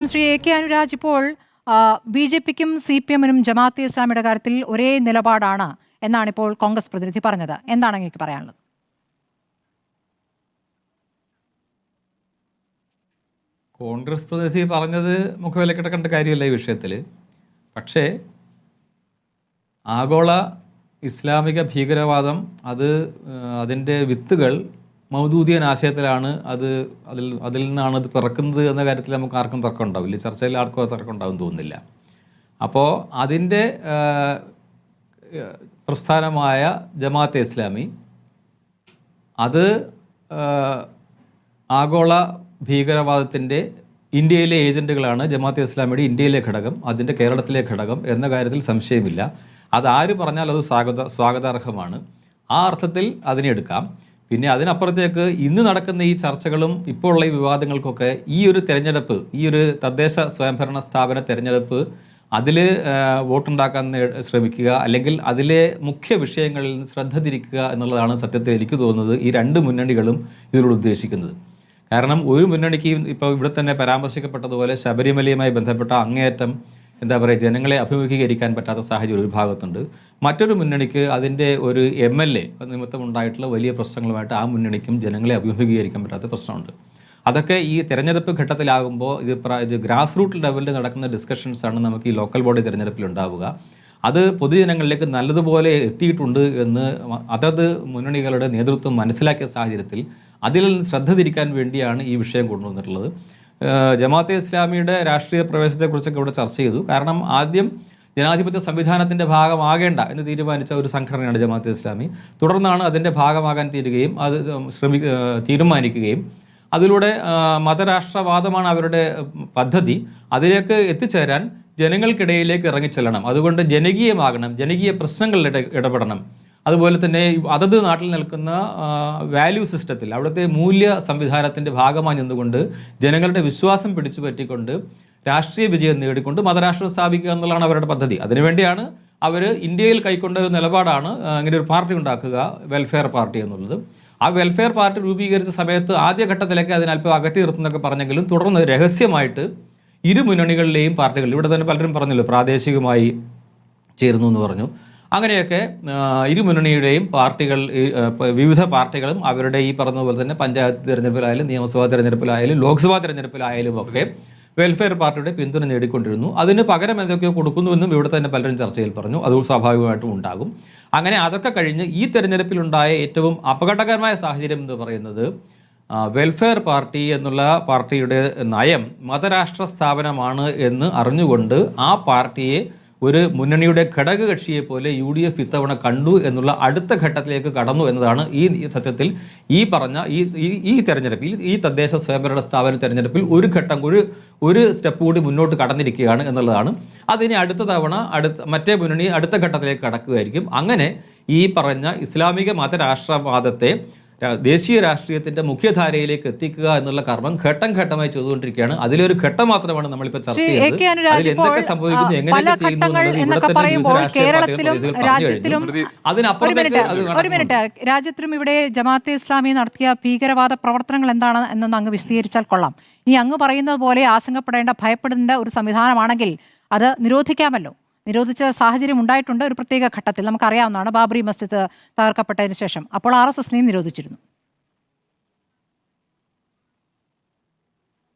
Shri A K Anuraj, ഇപ്പോൾ B J പിക്കും C P എമ്മിനും ജമാഅത്തെ ഇസ്ലാമിയുടെ കാര്യത്തിൽ ഒരേ നിലപാടാണ് എന്നാണ് ഇപ്പോൾ കോൺഗ്രസ് പ്രതിനിധി പറഞ്ഞത്. എന്താണ് അങ്ങേക്ക് പറയാനുള്ളത്? കോൺഗ്രസ് പ്രതിനിധി പറഞ്ഞത് മുഖവിലക്കെടുക്കേണ്ട കാര്യമല്ല ഈ വിഷയത്തിൽ. പക്ഷേ ആഗോള ഇസ്ലാമിക ഭീകരവാദം അതിൻ്റെ വിത്തുകൾ മൗദൂദിയൻ ആശയത്തിലാണ്. അതിൽ നിന്നാണ് അത് പിറക്കുന്നത് എന്ന കാര്യത്തിൽ നമുക്ക് ആർക്കും തർക്കം ഉണ്ടാവില്ല. ചർച്ചയിൽ ആർക്കും തർക്കം ഉണ്ടാവും തോന്നുന്നില്ല. അപ്പോൾ അതിൻ്റെ പ്രസ്ഥാനമായ ജമാഅത്തെ ഇസ്ലാമി അത് ആഗോള ഭീകരവാദത്തിൻ്റെ ഇന്ത്യയിലെ ഏജൻറ്റുകളാണ്. ജമാഅത്തെ ഇസ്ലാമിയുടെ ഇന്ത്യയിലെ ഘടകം, അതിൻ്റെ കേരളത്തിലെ ഘടകം എന്ന കാര്യത്തിൽ സംശയമില്ല. അതാര് പറഞ്ഞാൽ അത് സ്വാഗതാർഹമാണ്. ആ അർത്ഥത്തിൽ അതിനെ എടുക്കാം. പിന്നെ അതിനപ്പുറത്തേക്ക് ഇന്ന് നടക്കുന്ന ഈ ചർച്ചകളും ഇപ്പോൾ ഉള്ള ഈ വിവാദങ്ങൾക്കൊക്കെ ഈ ഒരു തെരഞ്ഞെടുപ്പ്, ഈ ഒരു തദ്ദേശ സ്വയംഭരണ സ്ഥാപന തെരഞ്ഞെടുപ്പ്, അതിൽ വോട്ടുണ്ടാക്കാൻ ശ്രമിക്കുക, അല്ലെങ്കിൽ അതിലെ മുഖ്യ വിഷയങ്ങളിൽ നിന്ന് ശ്രദ്ധ തിരിക്കുക എന്നുള്ളതാണ് സത്യത്തിൽ എനിക്ക് തോന്നുന്നത് ഈ രണ്ട് മുന്നണികളും ഇതിലൂടെ ഉദ്ദേശിക്കുന്നത്. കാരണം ഒരു മുന്നണിക്ക് ഇപ്പോൾ ഇവിടെ തന്നെ പരാമർശിക്കപ്പെട്ടതുപോലെ ശബരിമലയുമായി ബന്ധപ്പെട്ട അങ്ങേയറ്റം ജനങ്ങളെ അഭിമുഖീകരിക്കാൻ പറ്റാത്ത സാഹചര്യം ഒരു ഭാഗത്തുണ്ട്. മറ്റൊരു മുന്നണിക്ക് അതിൻ്റെ ഒരു MLA നിമിത്തമുണ്ടായിട്ടുള്ള വലിയ പ്രശ്നങ്ങളുമായിട്ട് ആ മുന്നണിക്കും ജനങ്ങളെ അഭിമുഖീകരിക്കാൻ പറ്റാത്ത പ്രശ്നമുണ്ട്. അതൊക്കെ ഈ തെരഞ്ഞെടുപ്പ് ഘട്ടത്തിലാകുമ്പോൾ ഇത് ഗ്രാസ് റൂട്ട് ലെവലിൽ നടക്കുന്ന ഡിസ്കഷൻസാണ് നമുക്ക് ഈ ലോക്കൽ ബോഡി തെരഞ്ഞെടുപ്പിൽ ഉണ്ടാവുക. അത് പൊതുജനങ്ങളിലേക്ക് നല്ലതുപോലെ എത്തിയിട്ടുണ്ട് എന്ന് അതത് മുന്നണികളുടെ നേതൃത്വം മനസ്സിലാക്കിയ സാഹചര്യത്തിൽ അതിൽ ശ്രദ്ധ തിരിക്കാൻ വേണ്ടിയാണ് ഈ വിഷയം കൊണ്ടുവന്നിട്ടുള്ളത്. ജമാഅത്തെ ഇസ്ലാമിയുടെ രാഷ്ട്രീയ പ്രവേശത്തെക്കുറിച്ചൊക്കെ ഇവിടെ ചർച്ച ചെയ്തു. കാരണം ആദ്യം ജനാധിപത്യ സംവിധാനത്തിൻ്റെ ഭാഗമാകേണ്ട എന്ന് തീരുമാനിച്ച ഒരു സംഘടനയാണ് ജമാഅത്തെ ഇസ്ലാമി. തുടർന്നാണ് അതിൻ്റെ ഭാഗമാകാൻ തീരുമാനിക്കുകയും അതിലൂടെ മതരാഷ്ട്രവാദമാണ് അവരുടെ പദ്ധതി. അതിലേക്ക് എത്തിച്ചേരാൻ ജനങ്ങൾക്കിടയിലേക്ക് ഇറങ്ങിച്ചെല്ലണം. അതുകൊണ്ട് ജനകീയമാകണം, ജനകീയ പ്രശ്നങ്ങളിൽ ഇടപെടണം. അതുപോലെ തന്നെ അതത് നാട്ടിൽ നിൽക്കുന്ന വാല്യൂ സിസ്റ്റത്തിൽ, അവിടുത്തെ മൂല്യ സംവിധാനത്തിൻ്റെ ഭാഗമായി നിന്നുകൊണ്ട് ജനങ്ങളുടെ വിശ്വാസം പിടിച്ചു പറ്റിക്കൊണ്ട് രാഷ്ട്രീയ വിജയം നേടിക്കൊണ്ട് മതരാഷ്ട്രം സ്ഥാപിക്കുക എന്നുള്ളതാണ് അവരുടെ പദ്ധതി. അതിനുവേണ്ടിയാണ് അവർ ഇന്ത്യയിൽ കൈക്കൊണ്ട ഒരു നിലപാടാണ് ഇങ്ങനെ ഒരു പാർട്ടി ഉണ്ടാക്കുക, വെൽഫെയർ പാർട്ടി എന്നുള്ളത്. ആ വെൽഫെയർ പാർട്ടി രൂപീകരിച്ച സമയത്ത് ആദ്യഘട്ടത്തിലൊക്കെ അതിനല്പം അകറ്റി നിർത്തുന്നൊക്കെ പറഞ്ഞെങ്കിലും തുടർന്ന് രഹസ്യമായിട്ട് ഇരു മുന്നണികളിലെയും പാർട്ടികൾ, ഇവിടെ തന്നെ പലരും പറഞ്ഞല്ലോ പ്രാദേശികമായി ചേർന്നു എന്ന് പറഞ്ഞു. അങ്ങനെയൊക്കെ ഇരു മുന്നണിയുടെയും പാർട്ടികൾ, വിവിധ പാർട്ടികളും അവരുടെ ഈ പറഞ്ഞതുപോലെ തന്നെ പഞ്ചായത്ത് തിരഞ്ഞെടുപ്പിലായാലും നിയമസഭാ തിരഞ്ഞെടുപ്പിലായാലും ലോക്സഭാ തിരഞ്ഞെടുപ്പിലായാലും ഒക്കെ വെൽഫെയർ പാർട്ടിയുടെ പിന്തുണ നേടിക്കൊണ്ടിരുന്നു. അതിന് പകരം എന്തൊക്കെയോ കൊടുക്കുന്നുവെന്നും ഇവിടെ തന്നെ പലരും ചർച്ചയിൽ പറഞ്ഞു. അത് സ്വാഭാവികമായിട്ടും ഉണ്ടാകും. അങ്ങനെ അതൊക്കെ കഴിഞ്ഞ് ഈ തെരഞ്ഞെടുപ്പിലുണ്ടായ ഏറ്റവും അപകടകരമായ സാഹചര്യം എന്ന് പറയുന്നത് വെൽഫെയർ പാർട്ടി എന്നുള്ള പാർട്ടിയുടെ നയം മതരാഷ്ട്ര സ്ഥാപനമാണ് എന്ന് അറിഞ്ഞുകൊണ്ട് ആ പാർട്ടിയെ ഒരു മുന്നണിയുടെ ഘടകകക്ഷിയെ പോലെ UDF ഇത്തവണ കണ്ടു എന്നുള്ള അടുത്ത ഘട്ടത്തിലേക്ക് കടന്നു എന്നതാണ് ഈ സത്യത്തിൽ ഈ പറഞ്ഞ ഈ തെരഞ്ഞെടുപ്പിൽ, ഈ തദ്ദേശ സ്വയംഭരണ സ്ഥാപന തെരഞ്ഞെടുപ്പിൽ ഒരു സ്റ്റെപ്പ് കൂടി മുന്നോട്ട് കടന്നിരിക്കുകയാണ് എന്നുള്ളതാണ്. അതിന് അടുത്ത തവണ മറ്റേ മുന്നണി അടുത്ത ഘട്ടത്തിലേക്ക് കടക്കുകയായിരിക്കും. അങ്ങനെ ഈ പറഞ്ഞ ഇസ്ലാമിക മതരാഷ്ട്രവാദത്തെ ദേശീയ രാഷ്ട്രീയത്തിന്റെ മുഖ്യധാരയിലേക്ക് എത്തിക്കുക എന്നുള്ള കർമ്മം ഘട്ടം ഘട്ടമായി ചെയ്തുകൊണ്ടിരിക്കുകയാണ്. അതിലൊരു ഘട്ടം മാത്രമാണ് നമ്മളിപ്പോൾ ചർച്ച ചെയ്യുന്നത്. അതിൽ എന്തൊക്കെ സംഭവിക്കുന്നു, എങ്ങനെയൊക്കെ ചെയ്യുന്നു, രാജ്യത്തിലും ഇവിടെ ജമാഅത്തെ ഇസ്ലാമി നടത്തിയ ഭീകരവാദ പ്രവർത്തനങ്ങൾ എന്താണ് എന്നൊന്ന് അങ്ങ് വിശദീകരിച്ചാൽ കൊള്ളാം. ഈ അങ്ങ് പറയുന്നത് പോലെ ആശങ്കപ്പെടേണ്ട, ഭയപ്പെടേണ്ട ഒരു സംവിധാനമാണെങ്കിൽ അത് നിരോധിക്കാമല്ലോ. നിരോധിച്ച സാഹചര്യം ഉണ്ടായിട്ടുണ്ട് ഒരു പ്രത്യേക ഘട്ടത്തിൽ, നമുക്കറിയാവുന്നതാണ്. ബാബറി മസ്ജിദ് തകർക്കപ്പെട്ടതിന് ശേഷം അപ്പോൾ RSSനെയും നിരോധിച്ചിരുന്നു.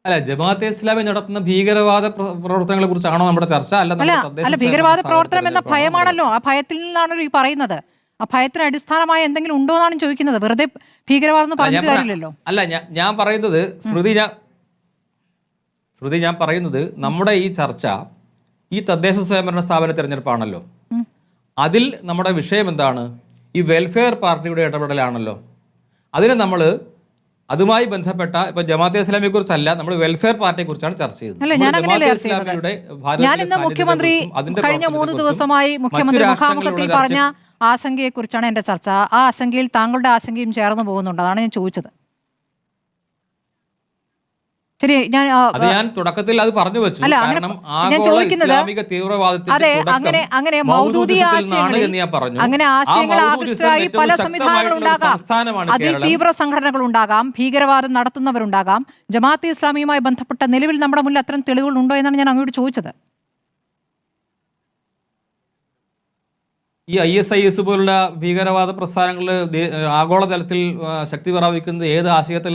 അല്ല, ജമാഅത്തെ ഇസ്ലാമി നടത്തുന്ന ഭീകരവാദ പ്രവർത്തനങ്ങളെ കുറിച്ചാണോ നമ്മുടെ ചർച്ച? അല്ല, ഭീകരവാദ പ്രവർത്തനം എന്ന ഭയമാണല്ലോ. ആ ഭയത്തിൽ നിന്നാണല്ലോ ഈ പറയുന്നത്. ആ ഭയത്തിന് അടിസ്ഥാനമായ എന്തെങ്കിലും ഉണ്ടോ എന്നാണ് ചോദിക്കുന്നത്. വെറുതെ ഭീകരവാദം എന്ന് പറഞ്ഞിട്ട് കാര്യമില്ലല്ലോ. അല്ല, ഞാൻ പറയുന്നത് ശ്രുതി ഞാൻ പറയുന്നത് നമ്മുടെ ഈ ചർച്ച ഈ തദ്ദേശ സ്വയംഭരണ സ്ഥാപന തെരഞ്ഞെടുപ്പാണല്ലോ. അതിൽ നമ്മുടെ വിഷയം എന്താണ്? ഈ വെൽഫെയർ പാർട്ടിയുടെ ഇടപെടലാണല്ലോ. അതിന് നമ്മൾ അതുമായി ബന്ധപ്പെട്ട ഇപ്പൊ ജമാഅത്തെ ഇസ്ലാമിയെ കുറിച്ചല്ല, നമ്മൾ വെൽഫെയർ പാർട്ടിയെ കുറിച്ചാണ് ചർച്ച ചെയ്തത്. മുഖ്യമന്ത്രി കഴിഞ്ഞ 3 ദിവസമായി മുഖ്യമന്ത്രി മുഖാമുഖത്തിൽ പറഞ്ഞ ആശങ്കയെ കുറിച്ചാണ് എന്റെ ചർച്ച. ആ ആശങ്കയിൽ താങ്കളുടെ ആശങ്കയും ചേർന്ന് പോകുന്നുണ്ട്. അതാണ് ഞാൻ ചോദിച്ചത്. ശരി, അത് ഞാൻ തുടക്കത്തിൽ അത് പറഞ്ഞു വെച്ചു. അല്ല, കാരണം ഞാൻ ആഗോള ചോദിക്കുന്നത് ഇസ്ലാമിക തീവ്രവാദത്തിന്റെ അതെ, തുടക്കം അങ്ങനെ മൗദൂദിസത്തിൽ നിന്നാണ് എന്ന് ഞാൻ പറഞ്ഞു. അങ്ങനെ ആശയങ്ങൾ ആകൃഷ്ടരായി പല സംവിധാനങ്ങൾ ഉണ്ടാകാം. സംസ്ഥാനമാണ് അതിൽ കേരളം. തീവ്ര സംഘടനകൾ ഉണ്ടാകാം, ഭീകരവാദം നടത്തുന്നവരുണ്ടാകാം. ജമാഅത്തെ ഇസ്ലാമിയുമായി ബന്ധപ്പെട്ട നിലവിൽ നമ്മുടെ മുന്നിൽ അത്തരം തെളിവുകൾ ഉണ്ടോ എന്നാണ് ഞാൻ അങ്ങോട്ട് ചോദിച്ചത്. ഈ ISIS പോലുള്ള ഭീകരവാദ പ്രസ്ഥാനങ്ങൾ ആഗോളതലത്തിൽ ശക്തി പ്രാപിക്കുന്നത് ഏത് ആശയത്തിൽ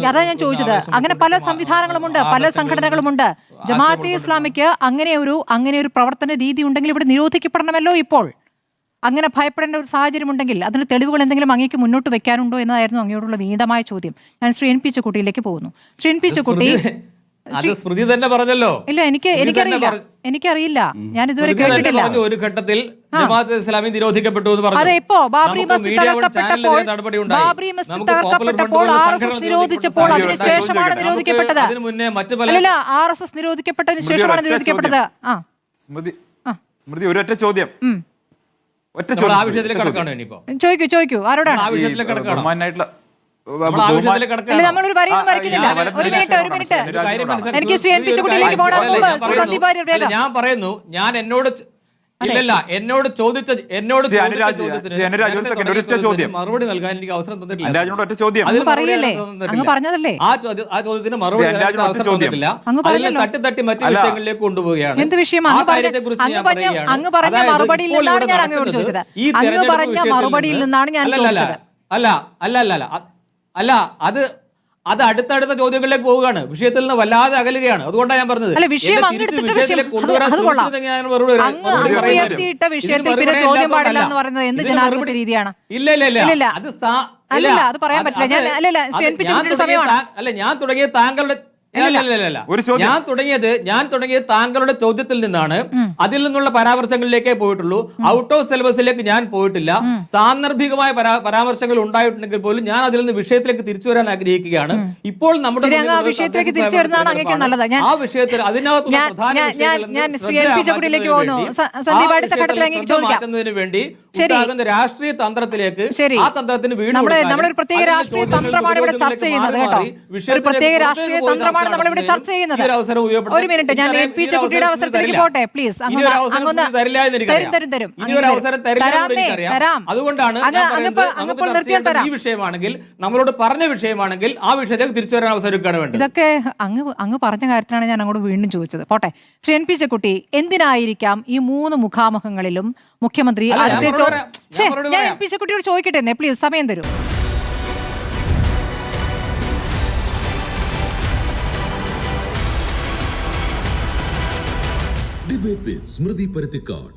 അതാ ഞാൻ ചോദിച്ചത്. അങ്ങനെ പല സംവിധാനങ്ങളുമുണ്ട്, പല സംഘടനകളുമുണ്ട്. ജമാഅത്തെ ഇസ്ലാമിക്ക് അങ്ങനെ ഒരു പ്രവർത്തന രീതി ഉണ്ടെങ്കിൽ ഇവിടെ നിരോധിക്കപ്പെടണമല്ലോ. ഇപ്പോൾ അങ്ങനെ ഭയപ്പെടേണ്ട ഒരു സാഹചര്യം ഉണ്ടെങ്കിൽ അതിന് തെളിവുകൾ എന്തെങ്കിലും അങ്ങേക്ക് മുന്നോട്ട് വെക്കാനുണ്ടോ എന്നതായിരുന്നു അങ്ങയോടുള്ള വിനീതമായ ചോദ്യം. ഞാൻ ശ്രീ എൻ പി ചെക്കുട്ടിയിലേക്ക് പോകുന്നു. ശ്രീ എൻ പി ചെക്കുട്ടി, അത് സ്മൃതി തന്നെ പറഞ്ഞല്ലോ. ഇല്ല, എനിക്കറിയില്ല, ഞാൻ ഇതുവരെ കേട്ടിട്ടില്ല. ഒരു ഘട്ടത്തിൽ ജമാഅത്തെ ഇസ്ലാമി നിരോധിക്കപ്പെട്ടു എന്ന് പറഞ്ഞു. അതെ, ഇപ്പോ ബാബറി മസ്ജിദ് തകർക്കപ്പെട്ടപ്പോൾ RSS നിരോധിച്ചപ്പോൾ അതിനുശേഷമാണ് നിരോധിക്കപ്പെട്ടത്. അല്ല, RSS നിരോധിക്കപ്പെട്ടതിന് ശേഷമാണ് നിരോധിക്കപ്പെട്ടത്. സ്മൃതി, ഒരൊറ്റ ചോദ്യം. ആ വിഷയത്തിലേക്ക് കടക്കാണോ ഇനിയിപ്പോ? ചോദിക്കൂ, ആരോടാണ്? ആ വിഷയത്തിലേക്ക് കടക്കാണോ? നമ്മളൊരു വരയൊന്നും വരയ്ക്കുന്നില്ല. ഒരു മിനിറ്റ്, എനിക്ക് ശ്രീ എൻ പി ചെക്കുട്ടിയിലേക്ക് പോകണം. സന്ദീപ് വാര്യർ വേഗം. ഞാൻ പറയുന്നു, ഞാൻ എന്നോട് ചോദിച്ച മറുപടി നൽകാൻ എനിക്ക് അവസരം തന്നിട്ടില്ല. അങ്ങ് പറഞ്ഞതല്ലേ? ആ ചോദ്യത്തിന് മറുപടി നൽകാൻ അവസരം തന്നിട്ടില്ല. അതിനെ തട്ടി മറ്റു വിഷയങ്ങളിലേക്ക് കൊണ്ടുപോവുകയാണ്. എന്ത് വിഷയം? അങ്ങ് പറഞ്ഞ മറുപടിയിൽ നിന്നാണ് ഞാൻ അങ്ങോട്ട് ചോദിച്ചത്. അങ്ങ് പറഞ്ഞ മറുപടിയിൽ നിന്നാണ് ഞാൻ ചോദിച്ചത്. അല്ല, അത് അടുത്തടുത്ത ചോദ്യങ്ങളിലേക്ക് പോവുകയാണ്. വിഷയത്തിൽ നിന്ന് വല്ലാതെ അകലുകയാണ്. അതുകൊണ്ടാണ് ഞാൻ പറഞ്ഞത്. ഇല്ല, അത് പറയാൻ പറ്റില്ല. ഞാൻ തുടങ്ങിയ താങ്കളുടെ ഞാൻ തുടങ്ങിയത് താങ്കളുടെ ചോദ്യത്തിൽ നിന്നാണ്. അതിൽ നിന്നുള്ള പരാമർശങ്ങളിലേക്കേ പോയിട്ടുള്ളൂ. ഔട്ട് ഓഫ് സിലബസിലേക്ക് ഞാൻ പോയിട്ടില്ല. സാന്ദർഭികമായ പരാമർശങ്ങൾ ഉണ്ടായിട്ടുണ്ടെങ്കിൽ പോലും ഞാൻ അതിൽ നിന്ന് വിഷയത്തിലേക്ക് തിരിച്ചു വരാൻ ആഗ്രഹിക്കുകയാണ്. ഇപ്പോൾ നമ്മുടെ വിഷയത്തിലേക്ക് തിരിച്ചു വരുന്നതാണ് അങ്ങേക്ക് നല്ലത്. ആ വിഷയത്തിൽ അതിനകത്തുള്ള മാറ്റുന്നതിന് വേണ്ടി ഉണ്ടാകുന്ന രാഷ്ട്രീയ തന്ത്രത്തിലേക്ക്, ആ തന്ത്രത്തിന് വീണ്ടും പ്രത്യേക രാഷ്ട്രീയ തന്ത്രമാണ് ഇവിടെ ചർച്ച ചെയ്യുന്നത് കേട്ടോ. ഒരു പ്രത്യേക രാഷ്ട്രീയ തന്ത്രമാണ് നമ്മളിവിടെ ചർച്ച ചെയ്യുന്നത്. ഒരു മിനിറ്റ്, ഞാൻ എൻ പി ചെക്കുട്ടിയുടെ അവസരത്തിലേക്ക് പോട്ടെ പ്ലീസ്. അതുകൊണ്ടാണ് ഈ വിഷയമാണെങ്കിൽ, നമ്മളോട് പറഞ്ഞ വിഷയമാണെങ്കിൽ ആ വിഷയത്തേക്ക് തിരിച്ചു വരാൻ അവസരം വേണ്ടത്. ഇതൊക്കെ അങ്ങ് പറഞ്ഞ കാര്യത്തിലാണ് ഞാൻ അങ്ങോട്ട് വീണ്ടും ചോദിച്ചത്. പോട്ടെ, ശ്രീ എൻ പി ചെക്കുട്ടി, എന്തിനായിരിക്കാം ഈ 3 മുഖാമുഖങ്ങളിലും മുഖ്യമന്ത്രി ഞാൻ എൻ പി ചെക്കുട്ടിയോട് ചോദിക്കട്ടെ പ്ലീസ്, സമയം തരൂ. Debate with Smriti Parithikkad.